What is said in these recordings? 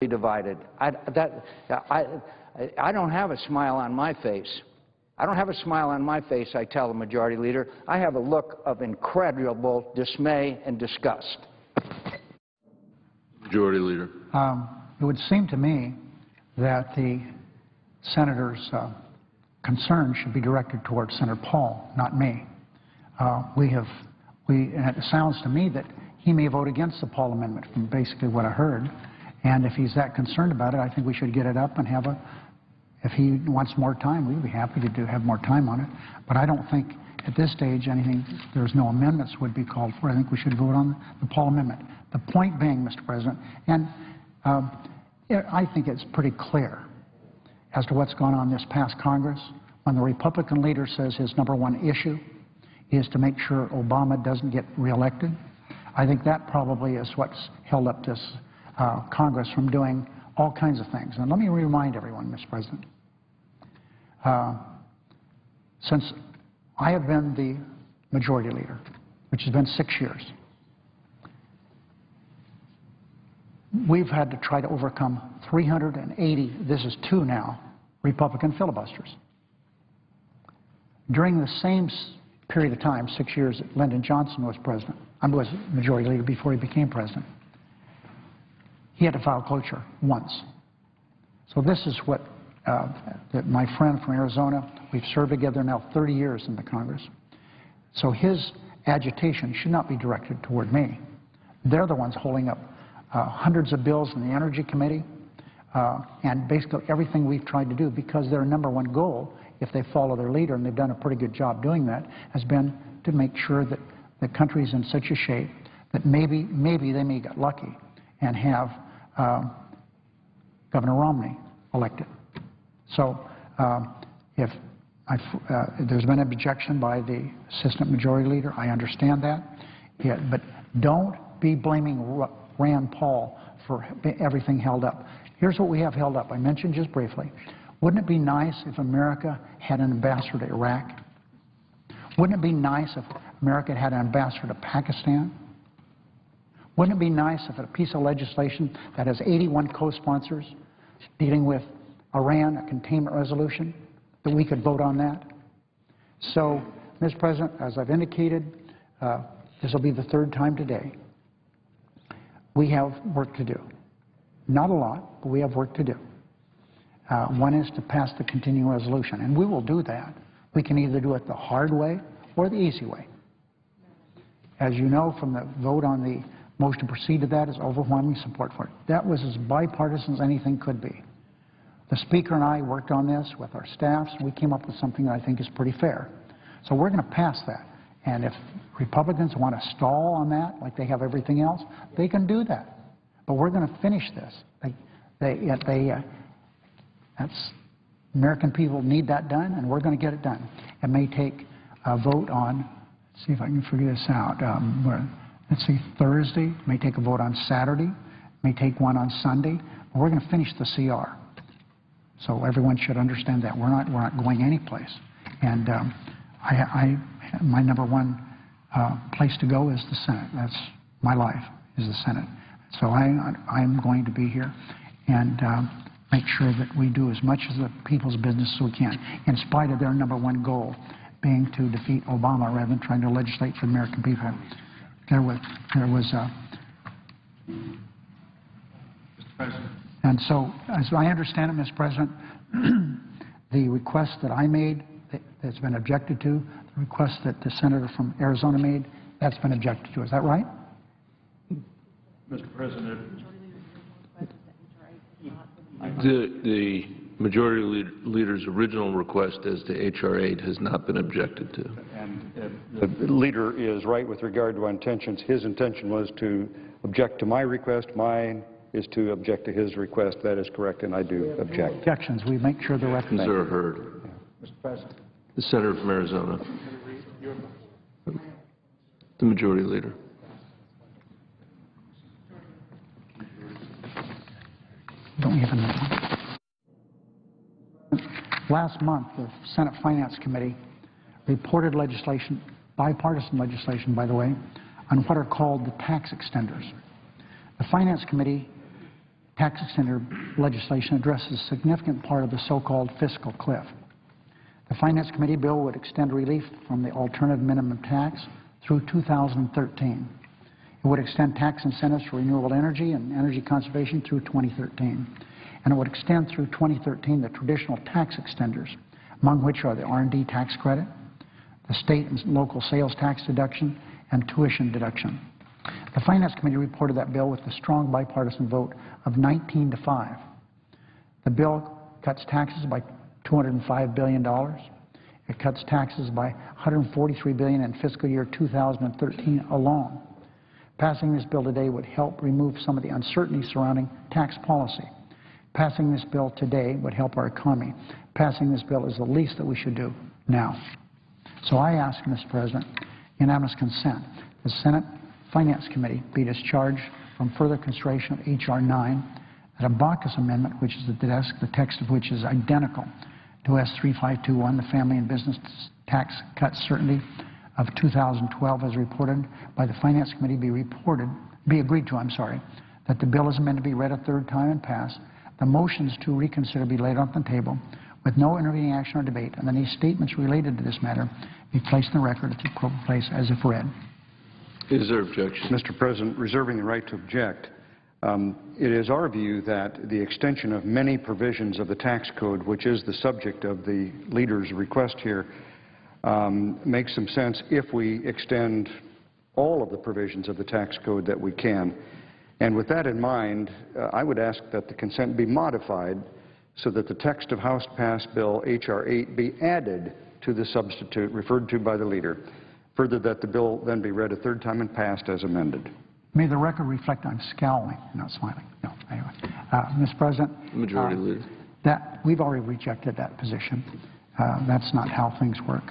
divided. I don't have a smile on my face. I don't have a smile on my face, I tell the Majority Leader. I have a look of incredible dismay and disgust. Majority Leader. It would seem to me that the Senator's concern should be directed towards Senator Paul, not me. And it sounds to me that he may vote against the Paul amendment from basically what I heard. And if he's that concerned about it, I think we should get it up and have if he wants more time, we'd be happy to have more time on it. But I don't think at this stage there's no amendments would be called for. I think we should vote on the Paul amendment. The point being, Mr. President, and I think it's pretty clear as to what's gone on this past Congress when the Republican leader says his #1 issue is to make sure Obama doesn't get reelected. I think that probably is what's held up this Congress from doing all kinds of things. And let me remind everyone, Mr. President, since I have been the Majority Leader, which has been 6 years, we've had to try to overcome 380, this is 2 now, Republican filibusters. During the same period of time, 6 years that Lyndon Johnson was president, I was Majority Leader before he became president, he had to file cloture once. So this is what my friend from Arizona, we've served together now 30 years in the Congress. So his agitation should not be directed toward me. They're the ones holding up hundreds of bills in the Energy Committee and basically everything we've tried to do, because their #1 goal, if they follow their leader, and they've done a pretty good job doing that, has been to make sure that the country's in such a shape that maybe they may get lucky and have Governor Romney elected. So if there's been an objection by the Assistant Majority Leader, I understand that. Yeah, but don't be blaming Rand Paul for everything held up. Here's what we have held up. I mentioned just briefly. Wouldn't it be nice if America had an ambassador to Iraq? Wouldn't it be nice if America had an ambassador to Pakistan? Wouldn't it be nice if a piece of legislation that has 81 co-sponsors dealing with Iran, a containment resolution, that we could vote on that? So, Mr. President, as I've indicated, this will be the 3rd time today. We have work to do. Not a lot, but we have work to do. One is to pass the continuing resolution, and we will do that. We can either do it the hard way or the easy way. As you know from the vote on the motion to proceed to that is overwhelming support for it. That was as bipartisan as anything could be. The Speaker and I worked on this with our staffs, and we came up with something that I think is pretty fair. So we're going to pass that. And if Republicans want to stall on that, like they have everything else, they can do that. But we're going to finish this. American people need that done, and we're going to get it done. It may take a vote on, let's see if I can figure this out, let's see, Thursday, it may take a vote on Saturday, it may take one on Sunday, but we're going to finish the CR. So everyone should understand that. We're not going anyplace. And my #1 place to go is the Senate. That's my life, is the Senate. So I'm going to be here and make sure that we do as much as the people's business as we can, in spite of their #1 goal being to defeat Obama rather than trying to legislate for the American people. There was Mr. President. And so, as I understand it, Mr. President, the request that I made that's been objected to, the request that the Senator from Arizona made, that's been objected to. Is that right? Mr. President. The Majority Leader's original request as to H.R. 8 has not been objected to. And the leader is right with regard to our intentions. His intention was to object to my request. Mine is to object to his request. That is correct, and I do object. Objections. We make sure they're recognized. Are heard. Mr. President. The Senator from Arizona. The Majority Leader. Don't even know. Last month, the Senate Finance Committee reported legislation, bipartisan legislation, by the way, on what are called the tax extenders. The Finance Committee tax extender legislation addresses a significant part of the so-called fiscal cliff. The Finance Committee bill would extend relief from the alternative minimum tax through 2013. It would extend tax incentives for renewable energy and energy conservation through 2013. And it would extend through 2013 the traditional tax extenders, among which are the R&D tax credit, the state and local sales tax deduction, and tuition deduction. The Finance Committee reported that bill with a strong bipartisan vote of 19-5. The bill cuts taxes by $205 billion. It cuts taxes by $143 billion in fiscal year 2013 alone. Passing this bill today would help remove some of the uncertainty surrounding tax policy. Passing this bill today would help our economy. Passing this bill is the least that we should do now. So I ask, Mr. President, unanimous consent, the Senate Finance Committee be discharged from further consideration of H.R. 9, that a Baucus amendment, which is at the desk, the text of which is identical to S. 3521, the Family and Business Tax Cut Certainty of 2012 as reported by the Finance Committee be agreed to, that the bill is amended to be read a third time and passed, the motions to reconsider be laid on the table with no intervening action or debate, and any statements related to this matter be placed in the record at the appropriate place as if read. Is there objection? Mr. President, reserving the right to object, it is our view that the extension of many provisions of the tax code, which is the subject of the leader's request here, makes some sense if we extend all of the provisions of the tax code that we can. And with that in mind, I would ask that the consent be modified so that the text of House-passed Bill H.R. 8 be added to the substitute referred to by the leader. Further, that the bill then be read a third time and passed as amended. May the record reflect I'm scowling, not smiling. No, anyway. Mr. President, Majority Leader. We've already rejected that position. That's not how things work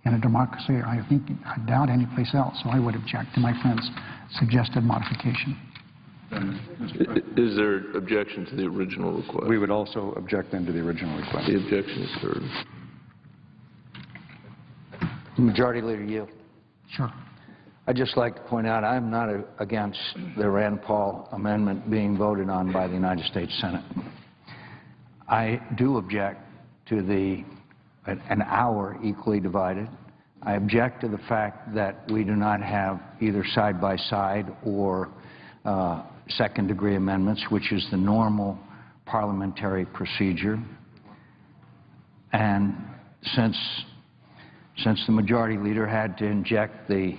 in a democracy, or I doubt any place else, so I would object to my friend's suggested modification. Is there objection to the original request? We would also object then to the original request. The objection is heard. Majority Leader Yield. Sure. I'd just like to point out I'm not against the Rand Paul amendment being voted on by the United States Senate. I do object to an hour equally divided. I object to the fact that we do not have either side-by-side or second-degree amendments, which is the normal parliamentary procedure. And since the Majority Leader had to inject the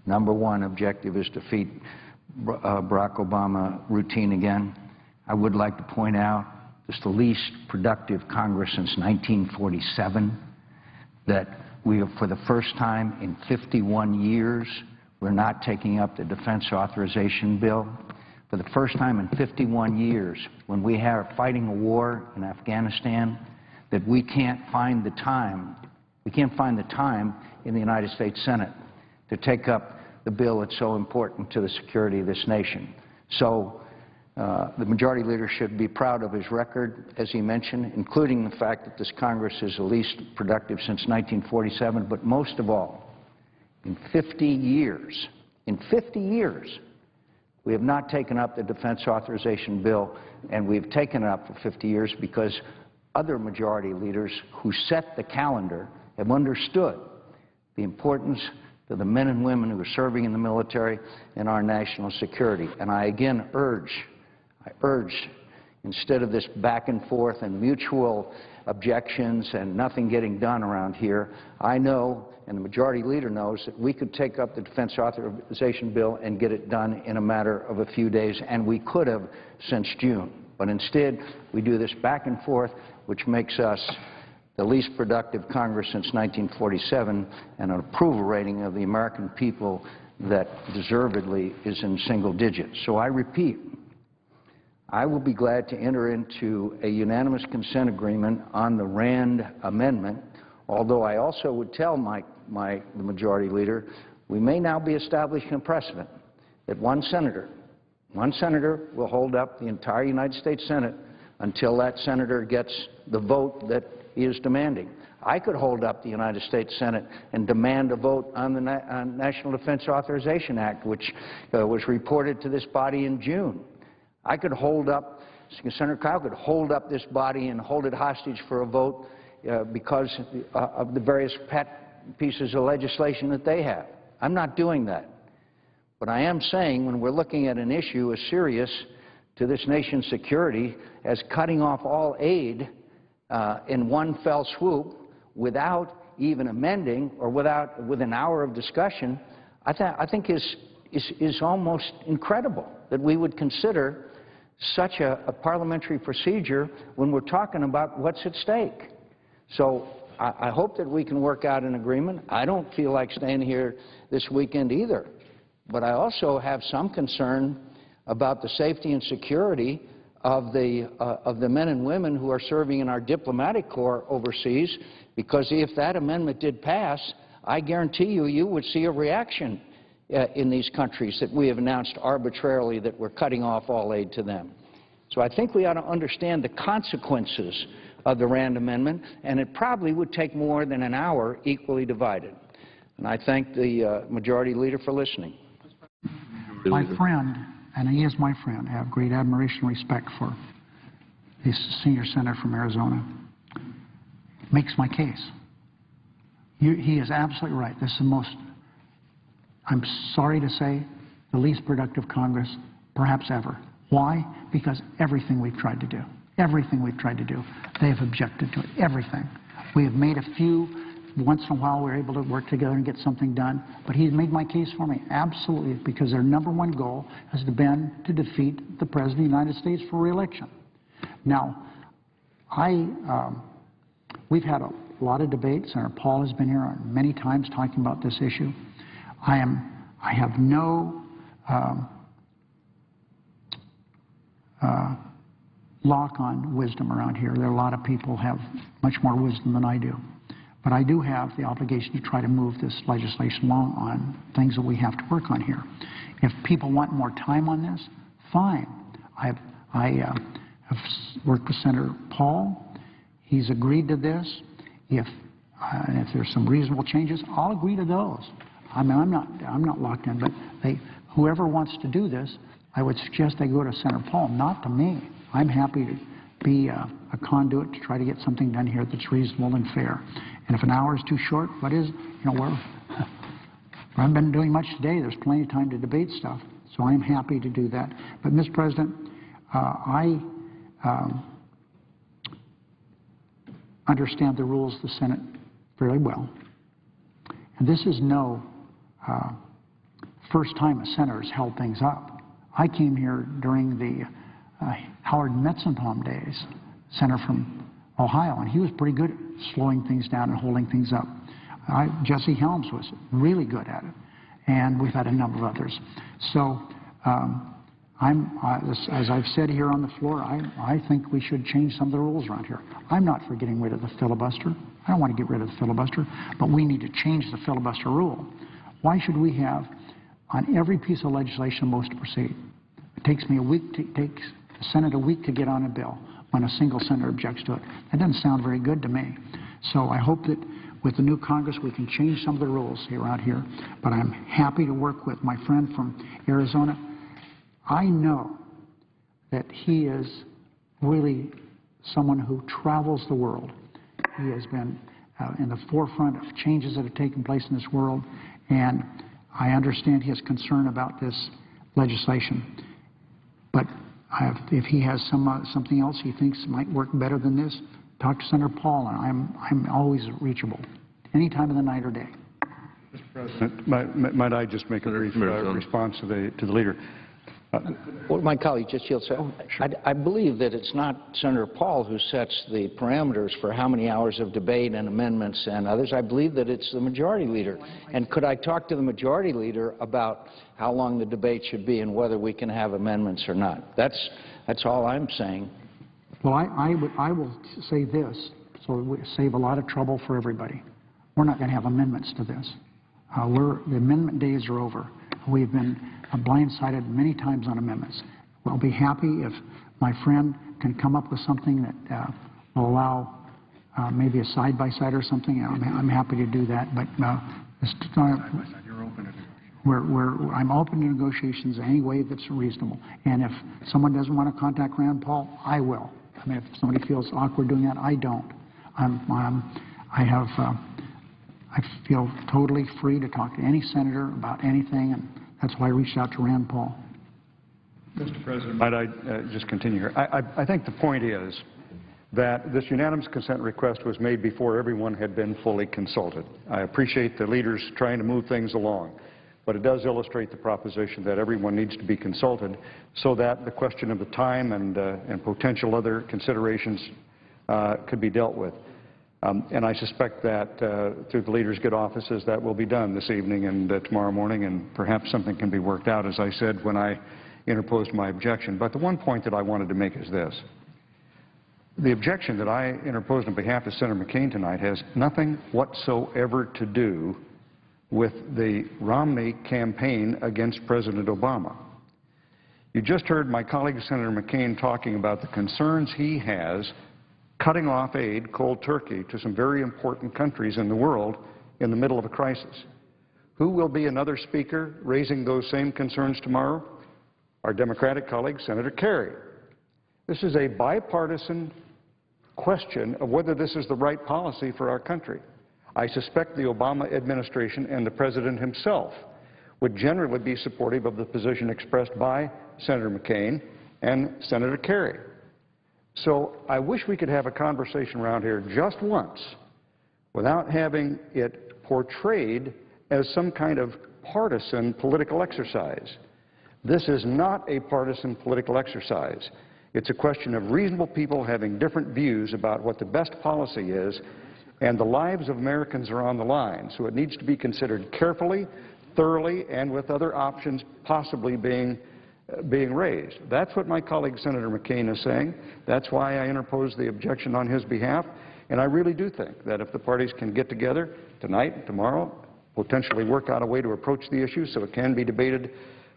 number one objective is to defeat Barack Obama routine again, I would like to point out it's the least productive Congress since 1947, that we have, for the first time in 51 years, we're not taking up the defense authorization bill. For the first time in 51 years, when we are fighting a war in Afghanistan, that we can't find the time in the United States Senate to take up the bill that's so important to the security of this nation. So the Majority Leader should be proud of his record, as he mentioned, including the fact that this Congress is the least productive since 1947, but most of all, in 50 years, we have not taken up the defense authorization bill, and we've taken it up for 50 years because other Majority Leaders who set the calendar have understood the importance to the men and women who are serving in the military and our national security. And I again urge, instead of this back and forth and mutual objections and nothing getting done around here, I know, and the Majority Leader knows, that we could take up the defense authorization bill and get it done in a matter of a few days, and we could have since June. But instead, we do this back and forth, which makes us the least productive Congress since 1947, and an approval rating of the American people that deservedly is in single digits. So I repeat, I will be glad to enter into a unanimous consent agreement on the Rand amendment, although I also would tell the Majority Leader we may now be establishing a precedent that one senator will hold up the entire United States Senate until that senator gets the vote that he is demanding. I could hold up the United States Senate and demand a vote on the National Defense Authorization Act, which was reported to this body in June. I could hold up Senator Kyl could hold up this body and hold it hostage for a vote because of the various pet pieces of legislation that they have. I'm not doing that. But I am saying when we're looking at an issue as serious to this nation's security as cutting off all aid in one fell swoop without even amending or with an hour of discussion, I think is almost incredible that we would consider such a parliamentary procedure when we're talking about what's at stake. So I hope that we can work out an agreement. I don't feel like staying here this weekend either. But I also have some concern about the safety and security of the men and women who are serving in our diplomatic corps overseas, because if that amendment did pass, I guarantee you would see a reaction in these countries that we have announced arbitrarily that we're cutting off all aid to them. So I think we ought to understand the consequences of the Rand Amendment, and it probably would take more than an hour equally divided. And I thank the Majority Leader for listening. My friend, and he is my friend, I have great admiration and respect for the senior senator from Arizona, makes my case. He is absolutely right. This is the most, I'm sorry to say, the least productive Congress perhaps ever. Why? Because everything we've tried to do, they have objected to it, everything. We have made a few. Once in a while we're able to work together and get something done. But he's made my case for me, absolutely, because their #1 goal has been to defeat the President of the United States for re-election. Now, we've had a lot of debates. Senator Paul has been here many times talking about this issue. I have no lock on wisdom around here. There are a lot of people who have much more wisdom than I do. But I do have the obligation to try to move this legislation along on things that we have to work on here. If people want more time on this, fine. I have worked with Senator Paul. He's agreed to this. If there's some reasonable changes, I'll agree to those. I mean, I'm not locked in, but whoever wants to do this, I would suggest they go to Senator Paul, not to me. I'm happy to be a conduit to try to get something done here that's reasonable and fair. And if an hour is too short, what is, I haven't been doing much today. There's plenty of time to debate stuff. So I'm happy to do that. But, Mr. President, I understand the rules of the Senate fairly well. And this is no first time a senator has held things up. I came here during the Howard Metzenbaum days, senator from Ohio, and he was pretty good at slowing things down and holding things up. Jesse Helms was really good at it, and we've had a number of others. So as I've said here on the floor, I think we should change some of the rules around here. I'm not for getting rid of the filibuster. I don't want to get rid of the filibuster, but we need to change the filibuster rule. Why should we have, on every piece of legislation, a motion to proceed? It takes me takes the Senate a week to get on a bill when a single senator objects to it. That doesn't sound very good to me. So I hope that with the new Congress we can change some of the rules around here. But I'm happy to work with my friend from Arizona. I know that he is really someone who travels the world. He has been in the forefront of changes that have taken place in this world, and I understand his concern about this legislation. But if he has something else he thinks might work better than this, talk to Senator Paul, and I'm always reachable, any time of the night or day. Mr. President, might I just make a brief response to the leader? Well, my colleague just yields. I believe that it's not Senator Paul who sets the parameters for how many hours of debate and amendments and others. I believe that it's the Majority Leader. And could I talk to the Majority Leader about how long the debate should be and whether we can have amendments or not? That's all I'm saying. Well, I will say this, so we save a lot of trouble for everybody. We're not going to have amendments to this. The amendment days are over. We've been blindsided many times on amendments. I'll be happy if my friend can come up with something that will allow maybe a side-by-side or something. I'm happy to do that. But You're open to I'm open to negotiations any way that's reasonable. And if someone doesn't want to contact Rand Paul, I will. I mean, if somebody feels awkward doing that, I don't. I feel totally free to talk to any senator about anything, and that's why I reached out to Rand Paul. Mr. President, might I just continue here? I think the point is that this unanimous consent request was made before everyone had been fully consulted. I appreciate the leaders trying to move things along, but it does illustrate the proposition that everyone needs to be consulted so that the question of the time and potential other considerations could be dealt with. And I suspect that through the leaders' good offices that will be done this evening and tomorrow morning, and perhaps something can be worked out, as I said when I interposed my objection. But the one point that I wanted to make is this. The objection that I interposed on behalf of Senator McCain tonight has nothing whatsoever to do with the Romney campaign against President Obama. You just heard my colleague Senator McCain talking about the concerns he has cutting off aid cold turkey to some very important countries in the world in the middle of a crisis. Who will be another speaker raising those same concerns tomorrow? Our Democratic colleague, Senator Kerry. This is a bipartisan question of whether this is the right policy for our country. I suspect the Obama administration and the President himself would generally be supportive of the position expressed by Senator McCain and Senator Kerry. So I wish we could have a conversation around here just once without having it portrayed as some kind of partisan political exercise. This is not a partisan political exercise. It's a question of reasonable people having different views about what the best policy is, and the lives of Americans are on the line. So it needs to be considered carefully, thoroughly, and with other options possibly being raised. That's what my colleague Senator McCain is saying. That's why I interposed the objection on his behalf. And I really do think that if the parties can get together tonight and tomorrow, potentially work out a way to approach the issue so it can be debated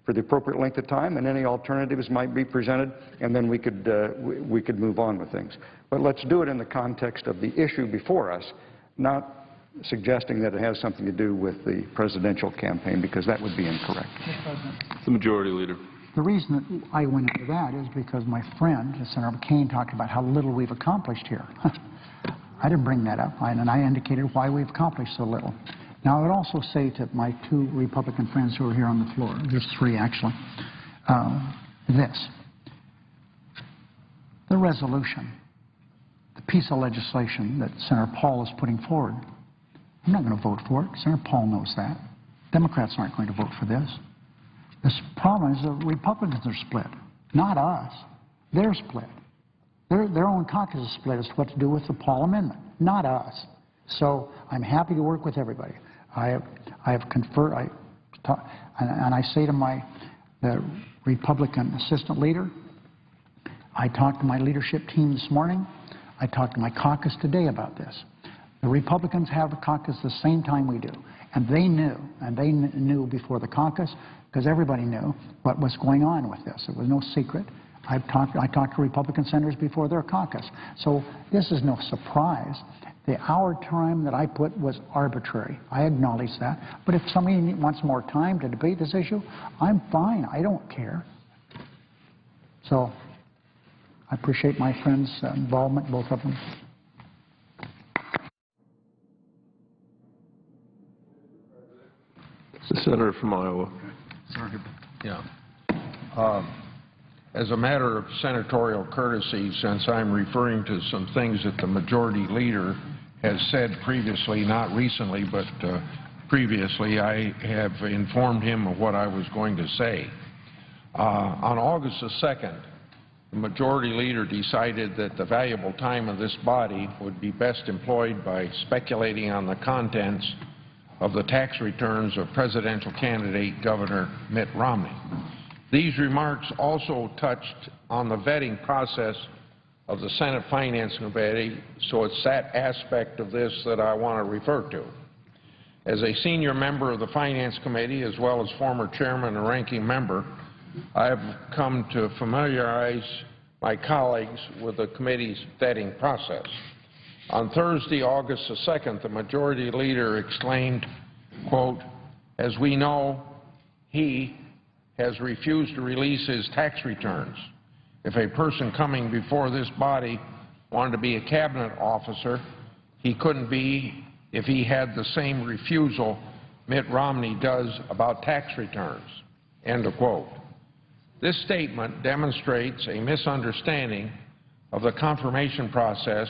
for the appropriate length of time, and any alternatives might be presented, and then we could move on with things. But let's do it in the context of the issue before us, not suggesting that it has something to do with the presidential campaign, because that would be incorrect. The Majority Leader. The reason that I went into that is because my friend, Senator McCain, talked about how little we've accomplished here. I didn't bring that up, and I indicated why we've accomplished so little. Now, I would also say to my two Republican friends who are here on the floor, there's three actually, this. The resolution, the piece of legislation that Senator Paul is putting forward, I'm not going to vote for it. Senator Paul knows that. Democrats aren't going to vote for this. This problem is the Republicans are split, not us. They're split. Their own caucus is split as to what to do with the Paul Amendment, not us. So I'm happy to work with everybody. I have conferred, and I say to the Republican assistant leader, I talked to my leadership team this morning. I talked to my caucus today about this. The Republicans have a caucus the same time we do, and they knew before the caucus, because everybody knew what was going on with this. It was no secret. I talked to Republican senators before their caucus. So this is no surprise. The hour time that I put was arbitrary. I acknowledge that. But if somebody wants more time to debate this issue, I'm fine. I don't care. So I appreciate my friends' involvement, both of them. The Senator from Iowa. Yeah. As a matter of senatorial courtesy, since I'm referring to some things that the Majority Leader has said previously, not recently, but previously, I have informed him of what I was going to say. On August the 2nd, the Majority Leader decided that the valuable time of this body would be best employed by speculating on the contents of the tax returns of presidential candidate Governor Mitt Romney. These remarks also touched on the vetting process of the Senate Finance Committee, so it's that aspect of this that I want to refer to. As a senior member of the Finance Committee, as well as former chairman and ranking member, I have come to familiarize my colleagues with the committee's vetting process. On Thursday, August the 2nd, the Majority Leader exclaimed, quote, "As we know, he has refused to release his tax returns. If a person coming before this body wanted to be a cabinet officer, he couldn't be if he had the same refusal Mitt Romney does about tax returns." End of quote. This statement demonstrates a misunderstanding of the confirmation process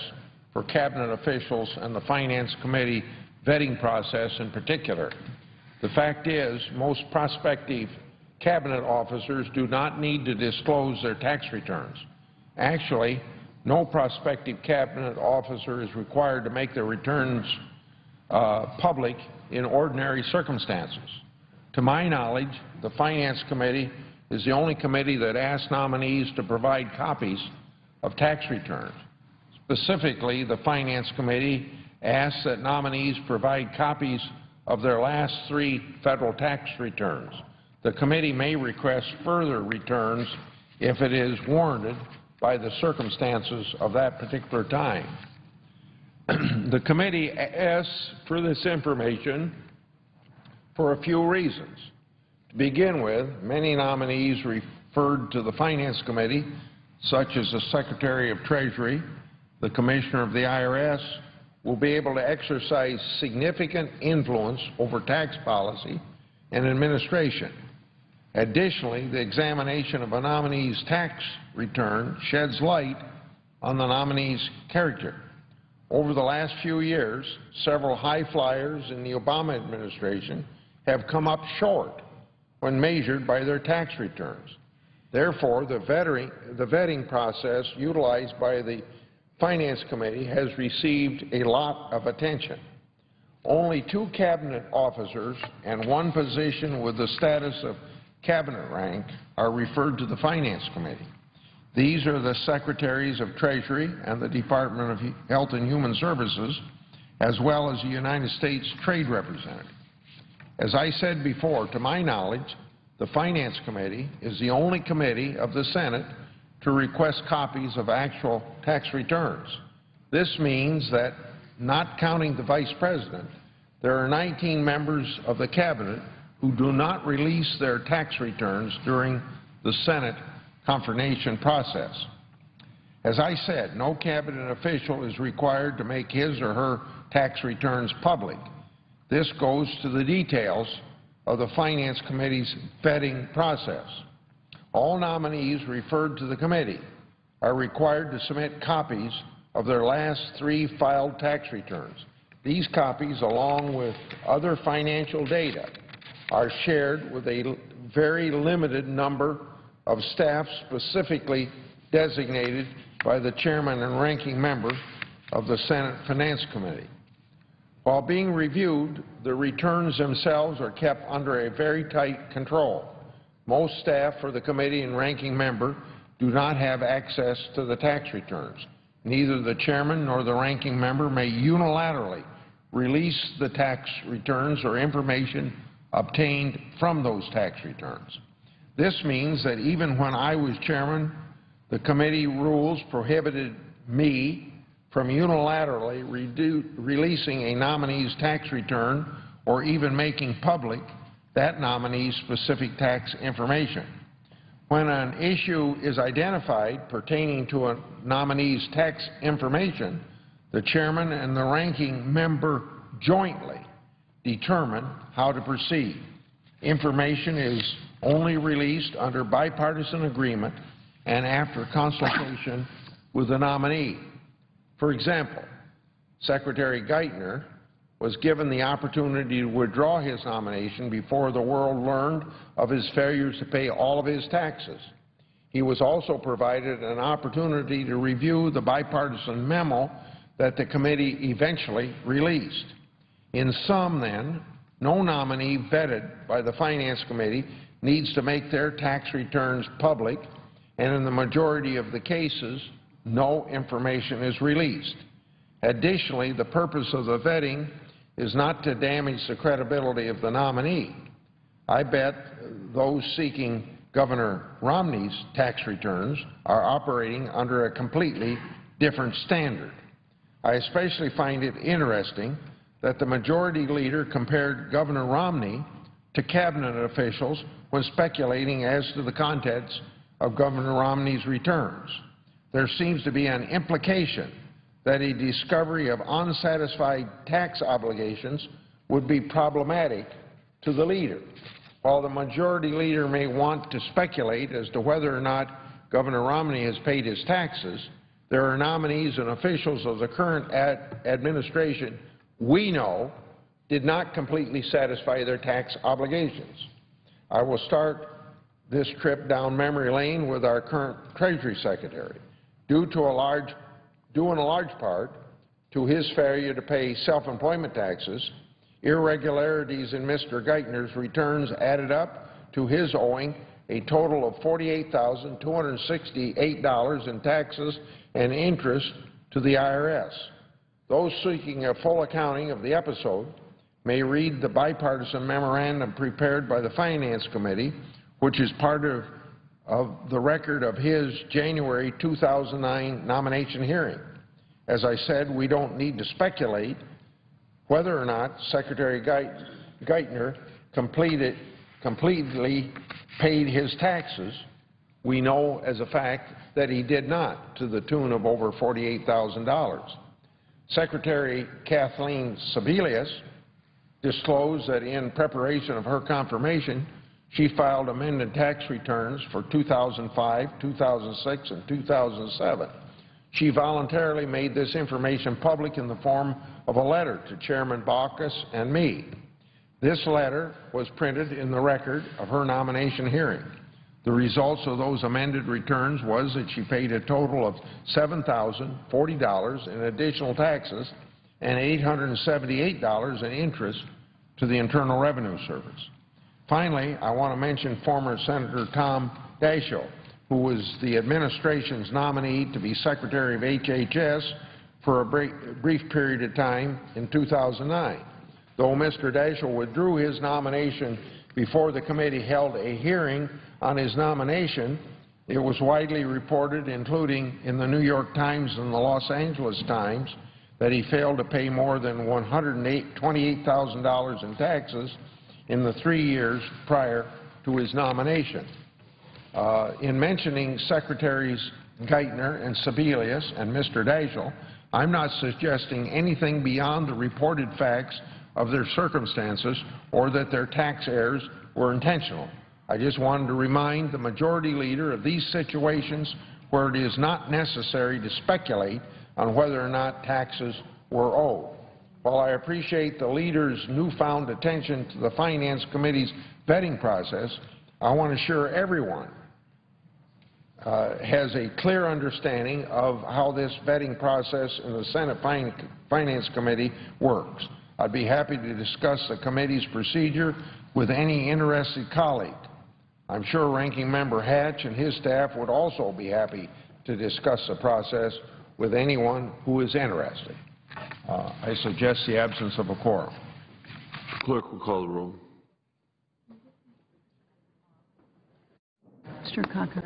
for cabinet officials and the Finance Committee vetting process in particular. The fact is, most prospective cabinet officers do not need to disclose their tax returns. Actually, no prospective cabinet officer is required to make their returns public in ordinary circumstances. To my knowledge, the Finance Committee is the only committee that asks nominees to provide copies of tax returns. Specifically, the Finance Committee asks that nominees provide copies of their last 3 federal tax returns. The committee may request further returns if it is warranted by the circumstances of that particular time. The committee asks for this information for a few reasons. To begin with, many nominees referred to the Finance Committee, such as the Secretary of Treasury, the Commissioner of the IRS, will be able to exercise significant influence over tax policy and administration. Additionally, the examination of a nominee's tax return sheds light on the nominee's character. Over the last few years, several high flyers in the Obama administration have come up short when measured by their tax returns. Therefore, the vetting process utilized by the Finance Committee has received a lot of attention. Only 2 cabinet officers and 1 position with the status of cabinet rank are referred to the Finance Committee. These are the Secretaries of Treasury and the Department of Health and Human Services, as well as the United States Trade Representative. As I said before, to my knowledge, the Finance Committee is the only committee of the Senate to request copies of actual tax returns. This means that, not counting the Vice President, there are 19 members of the Cabinet who do not release their tax returns during the Senate confirmation process. As I said, no cabinet official is required to make his or her tax returns public. This goes to the details of the Finance Committee's vetting process. All nominees referred to the committee are required to submit copies of their last 3 filed tax returns. These copies, along with other financial data, are shared with a very limited number of staff specifically designated by the chairman and ranking member of the Senate Finance Committee. While being reviewed, the returns themselves are kept under a very tight control. Most staff for the committee and ranking member do not have access to the tax returns. Neither the chairman nor the ranking member may unilaterally release the tax returns or information obtained from those tax returns. This means that even when I was chairman, the committee rules prohibited me from unilaterally releasing a nominee's tax return or even making public that nominee's specific tax information. When an issue is identified pertaining to a nominee's tax information, the chairman and the ranking member jointly determine how to proceed. Information is only released under bipartisan agreement and after consultation with the nominee. For example, Secretary Geithner was given the opportunity to withdraw his nomination before the world learned of his failures to pay all of his taxes. He was also provided an opportunity to review the bipartisan memo that the committee eventually released. In sum, then, no nominee vetted by the Finance Committee needs to make their tax returns public, and in the majority of the cases, no information is released. Additionally, the purpose of the vetting is not to damage the credibility of the nominee. I bet those seeking Governor Romney's tax returns are operating under a completely different standard. I especially find it interesting that the majority leader compared Governor Romney to cabinet officials when speculating as to the contents of Governor Romney's returns. There seems to be an implication that a discovery of unsatisfied tax obligations would be problematic to the leader. While the majority leader may want to speculate as to whether or not Governor Romney has paid his taxes, there are nominees and officials of the current administration we know did not completely satisfy their tax obligations. I will start this trip down memory lane with our current Treasury Secretary. Due in a large part to his failure to pay self-employment taxes, irregularities in Mr. Geithner's returns added up to his owing a total of $48,268 in taxes and interest to the IRS. Those seeking a full accounting of the episode may read the bipartisan memorandum prepared by the Finance Committee, which is part of the record of his January 2009 nomination hearing. As I said, we don't need to speculate whether or not Secretary Geithner completely paid his taxes. We know as a fact that he did not, to the tune of over $48,000. Secretary Kathleen Sebelius disclosed that in preparation of her confirmation, she filed amended tax returns for 2005, 2006, and 2007. She voluntarily made this information public in the form of a letter to Chairman Baucus and me. This letter was printed in the record of her nomination hearing. The results of those amended returns was that she paid a total of $7,040 in additional taxes and $878 in interest to the Internal Revenue Service. Finally, I want to mention former Senator Tom Daschle, who was the administration's nominee to be Secretary of HHS for a brief period of time in 2009. Though Mr. Daschle withdrew his nomination before the committee held a hearing on his nomination, it was widely reported, including in the New York Times and the Los Angeles Times, that he failed to pay more than $128,000 in taxes in the 3 years prior to his nomination. In mentioning Secretaries Geithner and Sebelius and Mr. Daschle, I'm not suggesting anything beyond the reported facts of their circumstances or that their tax errors were intentional. I just wanted to remind the majority leader of these situations where it is not necessary to speculate on whether or not taxes were owed. While I appreciate the leader's newfound attention to the Finance Committee's vetting process, I want to assure everyone has a clear understanding of how this vetting process in the Senate Finance Committee works. I'd be happy to discuss the committee's procedure with any interested colleague. I'm sure Ranking Member Hatch and his staff would also be happy to discuss the process with anyone who is interested. I suggest the absence of a quorum. Clerk will call the roll. Mr. Cocker.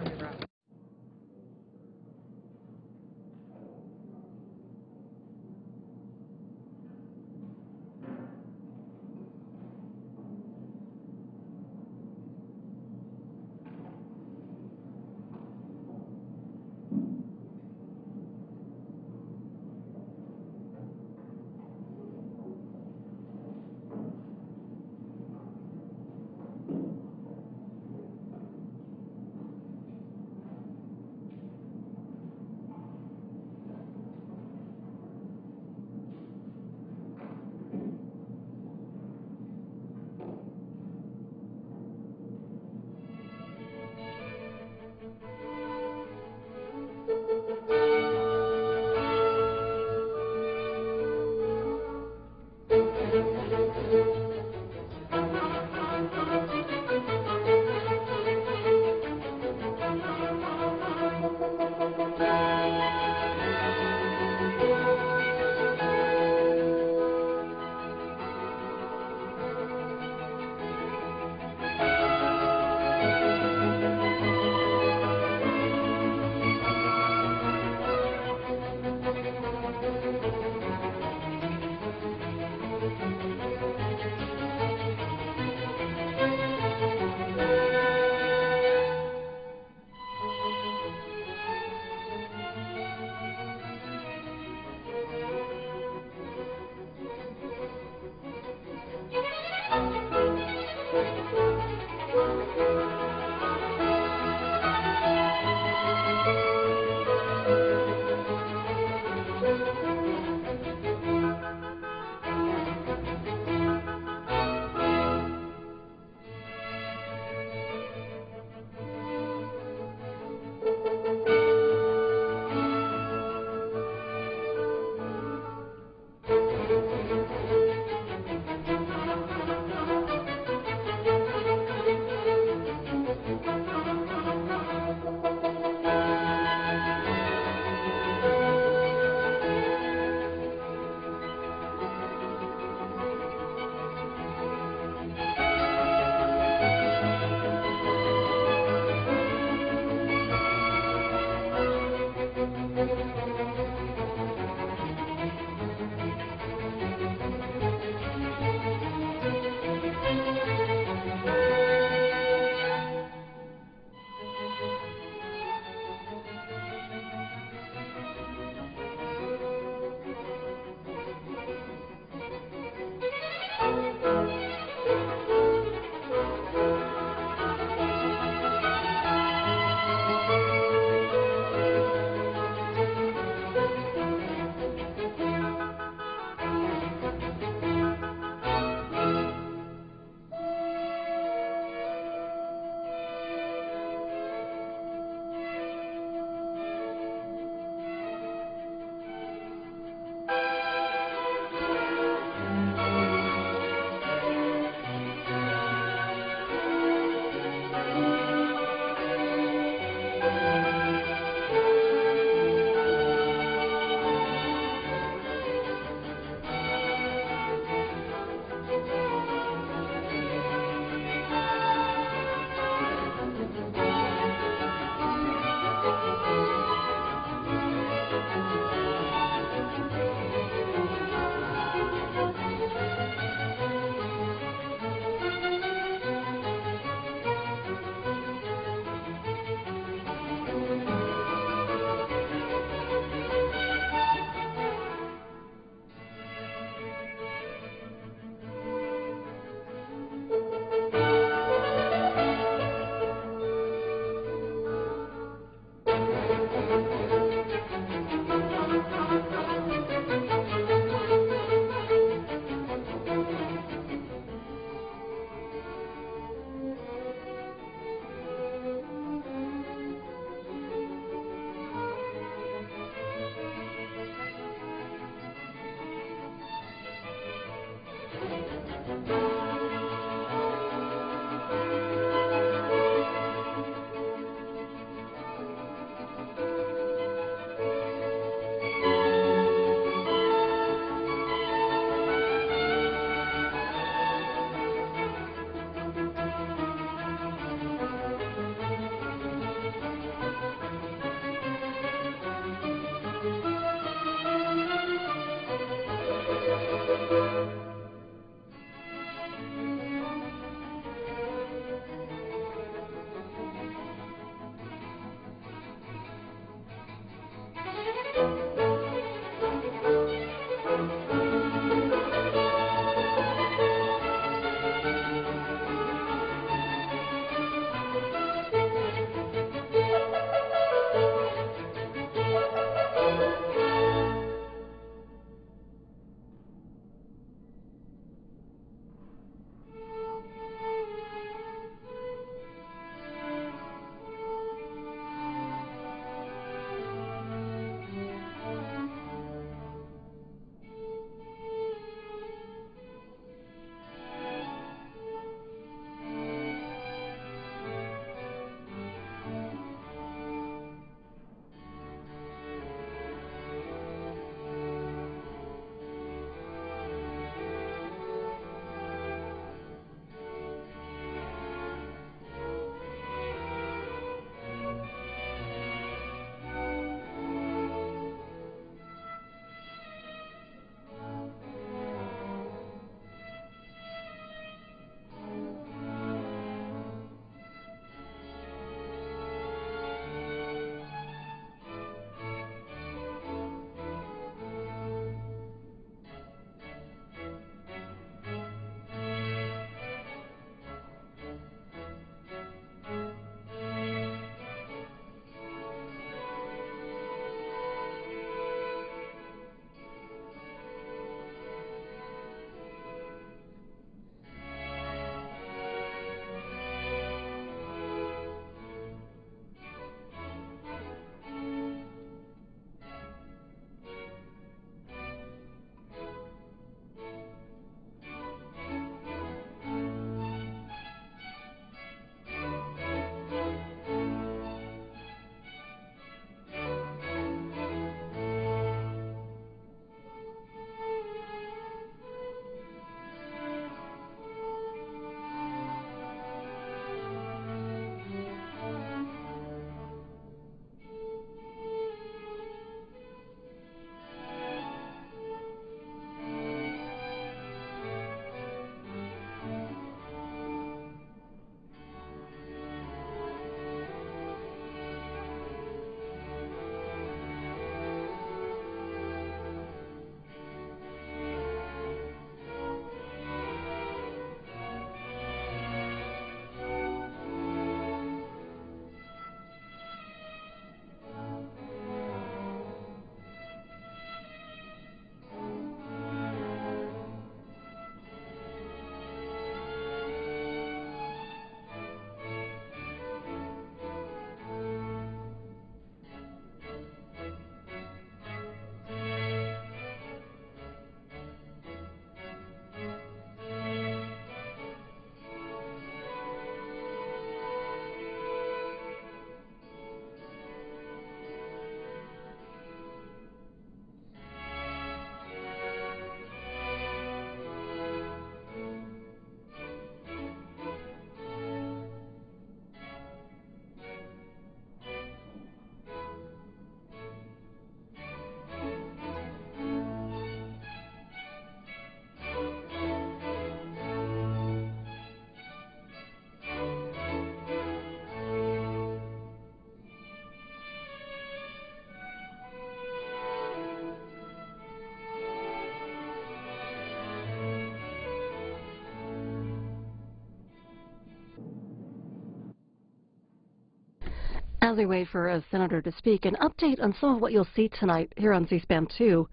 As we wait for a senator to speak, an update on some of what you'll see tonight here on C-SPAN 2.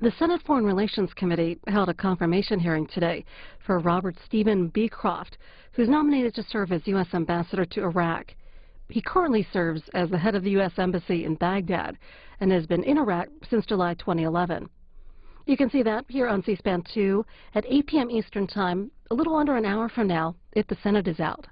The Senate Foreign Relations Committee held a confirmation hearing today for Robert Stephen Beecroft, who's nominated to serve as U.S. Ambassador to Iraq. He currently serves as the head of the U.S. Embassy in Baghdad and has been in Iraq since July 2011. You can see that here on C-SPAN 2 at 8 p.m. Eastern Time, a little under an hour from now, if the Senate is out.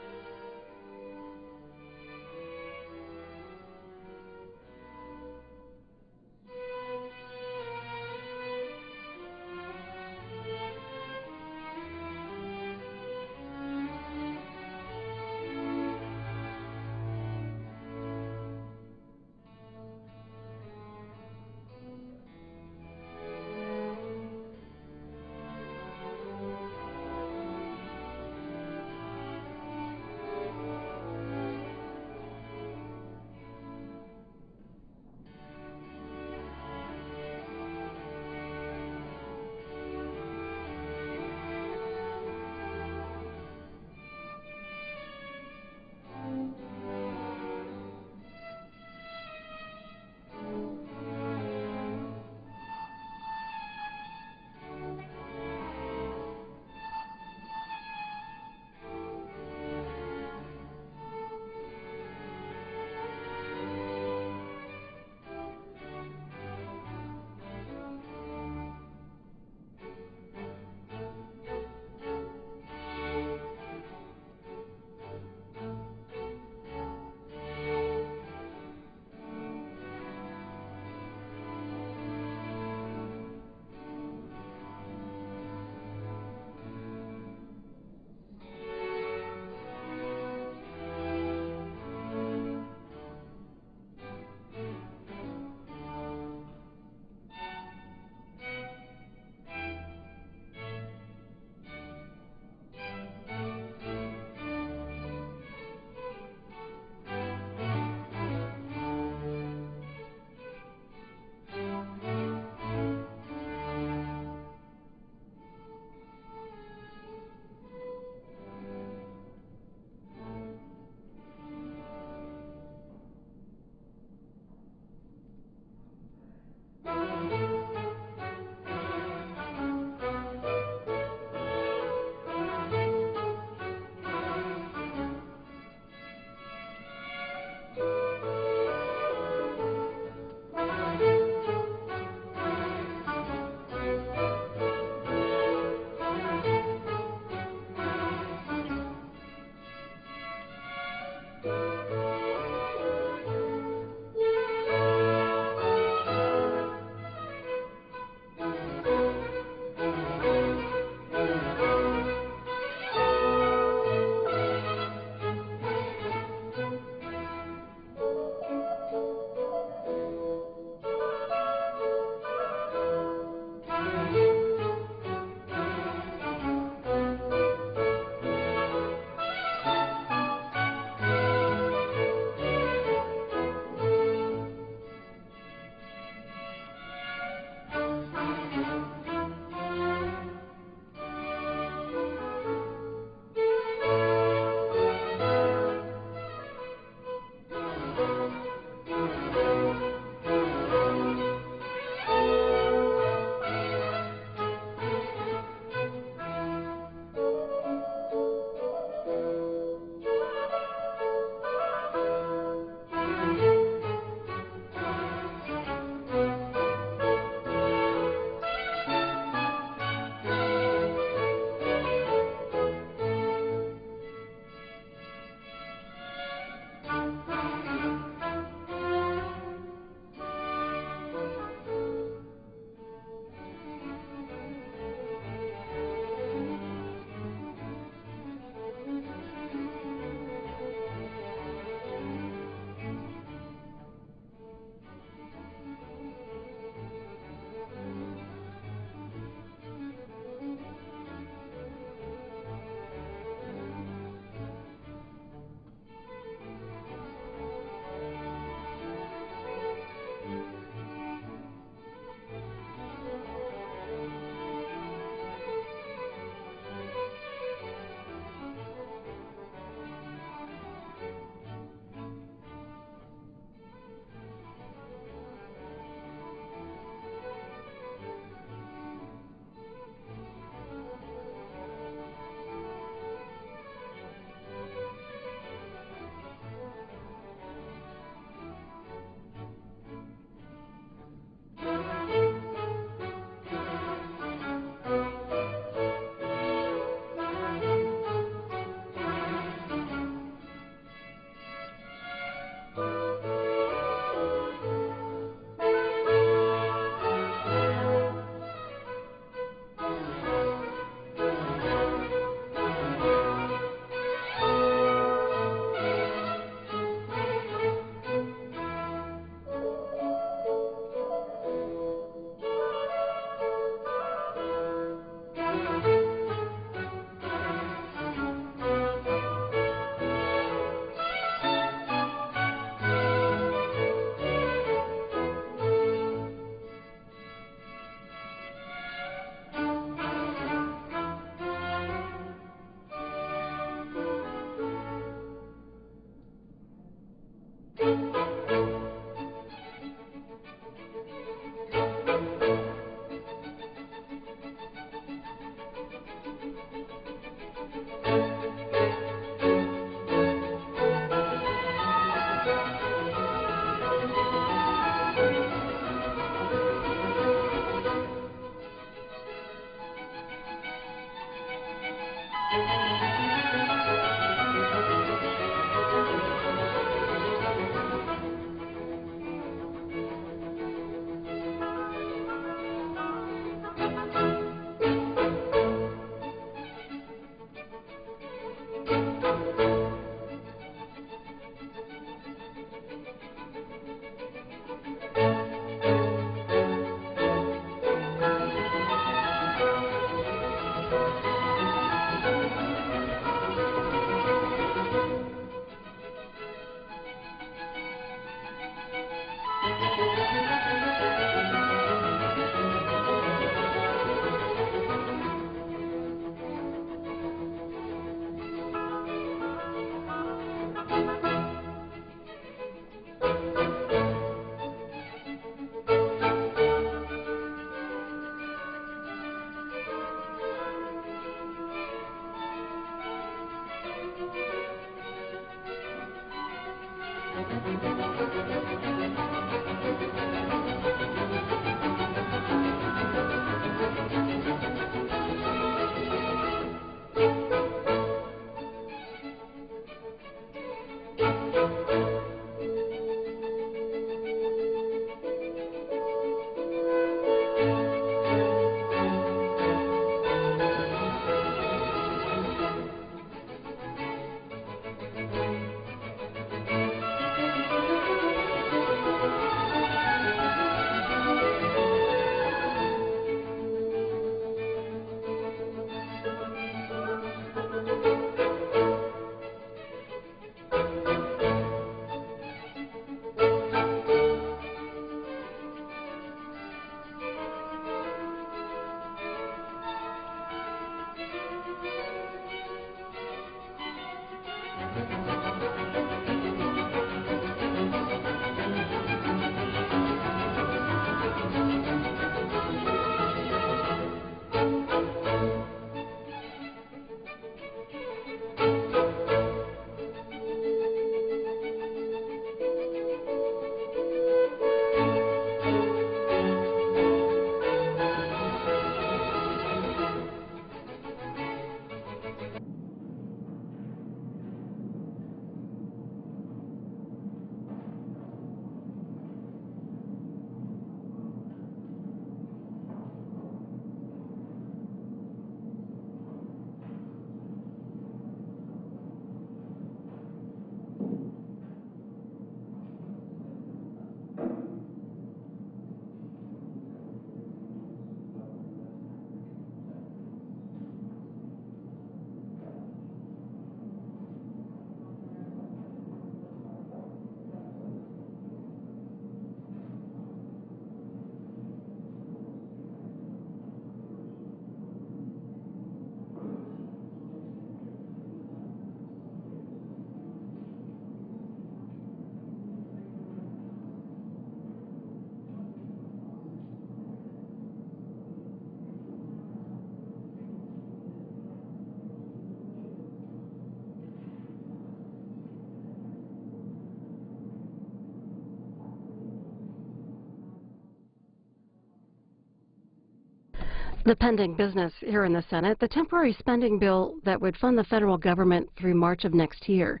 The pending business here in the Senate, the temporary spending bill that would fund the federal government through March of next year.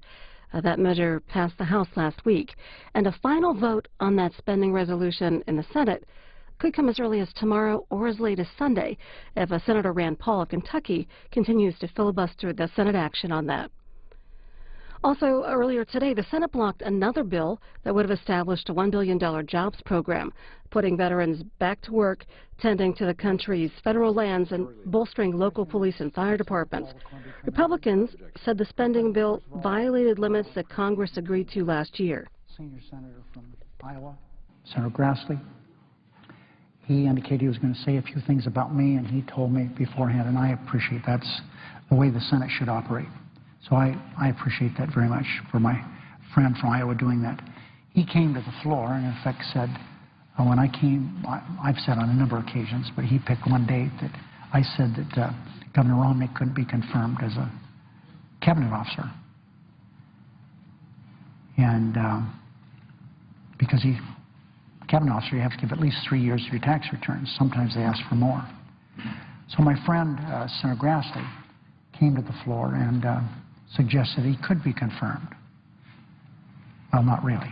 That measure passed the House last week, and a final vote on that spending resolution in the Senate could come as early as tomorrow or as late as Sunday if Senator Rand Paul of Kentucky continues to filibuster the Senate action on that. Also, earlier today, the Senate blocked another bill that would have established a $1 billion jobs program, putting veterans back to work, tending to the country's federal lands and bolstering local police and fire departments. Republicans said the spending bill violated limits that Congress agreed to last year. Senior Senator from Iowa, Senator Grassley, he indicated he was going to say a few things about me, and he told me beforehand, and I appreciate that's the way the Senate should operate. So I appreciate that very much for my friend from Iowa doing that. He came to the floor and, in effect, said, when I came, I've said on a number of occasions, but he picked one date that I said that Governor Romney couldn't be confirmed as a cabinet officer. And because cabinet officer, you have to give at least 3 years of your tax returns. Sometimes they ask for more. So my friend, Senator Grassley, came to the floor and suggested he could be confirmed. Well, not really.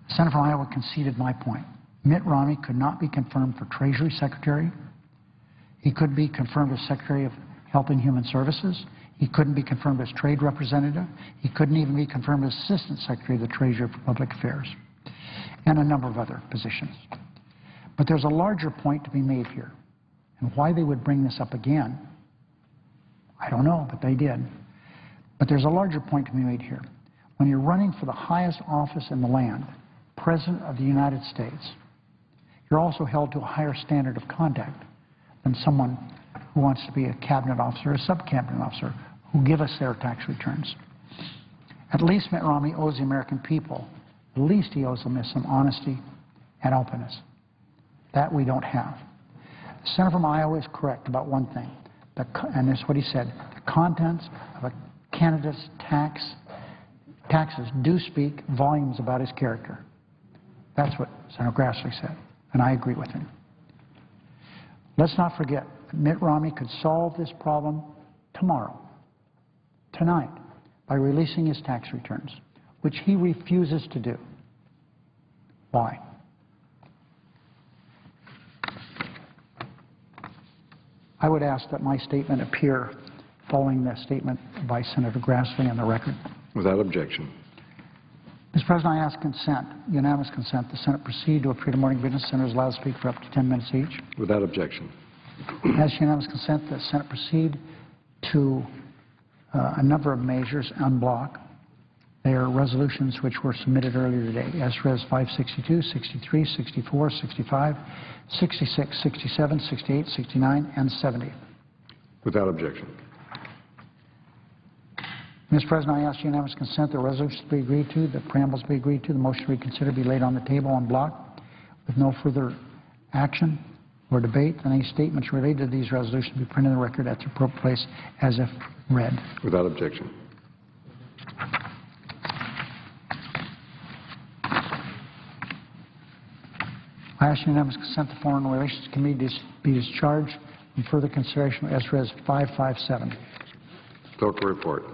The Senator from Iowa conceded my point. Mitt Romney could not be confirmed for Treasury Secretary. He could be confirmed as Secretary of Health and Human Services. He couldn't be confirmed as Trade Representative. He couldn't even be confirmed as Assistant Secretary of the Treasury for Public Affairs, and a number of other positions. But there's a larger point to be made here. And why they would bring this up again, I don't know, but they did. But there's a larger point to be made here. When you're running for the highest office in the land, President of the United States, you're also held to a higher standard of conduct than someone who wants to be a cabinet officer or a sub-cabinet officer who give us their tax returns. At least Mitt Romney owes the American people, at least he owes them some honesty and openness. That we don't have. The Senator from Iowa is correct about one thing, and this is what he said: the contents of a candidate's taxes do speak volumes about his character. That's what Senator Grassley said, and I agree with him. Let's not forget that Mitt Romney could solve this problem tomorrow, tonight, by releasing his tax returns, which he refuses to do. Why? I would ask that my statement appear following the statement by Senator Grassley on the record. Without objection. Mr. President, I ask consent, unanimous consent, the Senate proceed to a period of morning business. Senators allowed to speak for up to 10 minutes each. Without objection. As unanimous consent, the Senate proceed to a number of measures en bloc. They are resolutions which were submitted earlier today. S-Res 562, 63, 64, 65, 66, 67, 68, 69, and 70. Without objection. Mr. President, I ask unanimous consent the resolutions be agreed to, the preambles be agreed to, the motion to reconsider be laid on the table en bloc with no further action or debate, and any statements related to these resolutions be printed in the record at the appropriate place as if read. Without objection. I ask unanimous consent the Foreign Relations Committee be discharged from further consideration of S-Res 557. Clerk will report.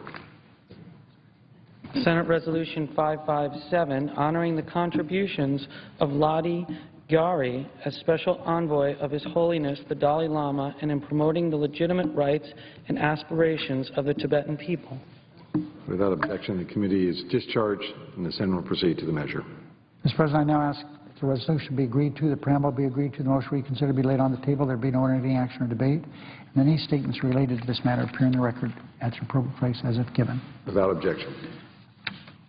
Senate Resolution 557, honoring the contributions of Ladi Gyari as Special Envoy of His Holiness the Dalai Lama and in promoting the legitimate rights and aspirations of the Tibetan people. Without objection, the committee is discharged, and the Senate will proceed to the measure. Mr. President, I now ask that the resolution be agreed to, the preamble be agreed to, the motion reconsider be laid on the table, there be no ordinary action or debate, and any statements related to this matter appear in the record at the appropriate place as if given. Without objection.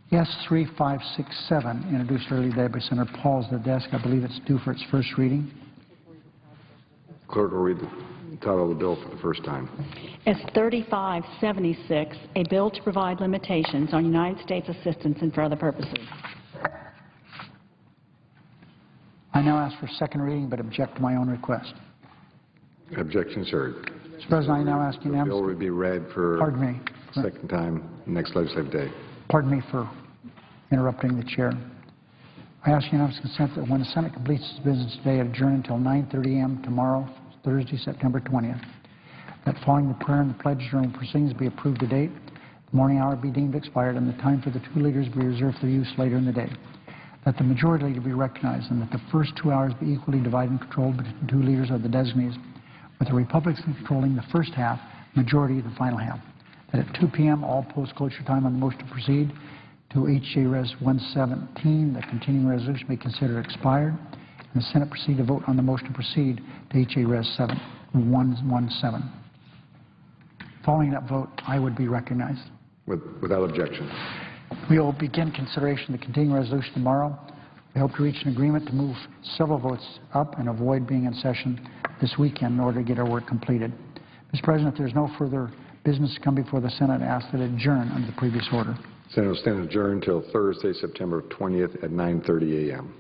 S-3567, introduced earlier today by Senator Paul, is the desk. I believe it's due for its first reading. Clerk will read the title of the bill for the first time. S-3576, a bill to provide limitations on United States assistance and for other purposes. I now ask for second reading, but object to my own request. Objection is heard. Mr. President, I now ask The unanimous... bill will be read for Pardon me. second time next legislative day. Pardon me for interrupting the chair. I ask unanimous consent that when the Senate completes its business today, it adjourn until 9:30 a.m. tomorrow, Thursday, September 20th. That following the prayer and the pledge during proceedings be approved to date, the morning hour be deemed expired, and the time for the two leaders be reserved for use later in the day. That the majority leader be recognized, and that the first 2 hours be equally divided and controlled between the two leaders of the designees, with the Republicans controlling the first half, majority the final half. That at 2 p.m. all post closure time on the motion to proceed to H.J. Res. 117, the continuing resolution be considered expired, and the Senate proceed to vote on the motion to proceed to H.J. Res. 117. Following that vote, I would be recognized. Without objection. We will begin consideration of the continuing resolution tomorrow. We hope to reach an agreement to move several votes up and avoid being in session this weekend in order to get our work completed. Mr. President, if there is no further business to come before the Senate, I ask that it adjourn under the previous order. Senate will stand adjourned until Thursday, September 20th at 9:30 a.m.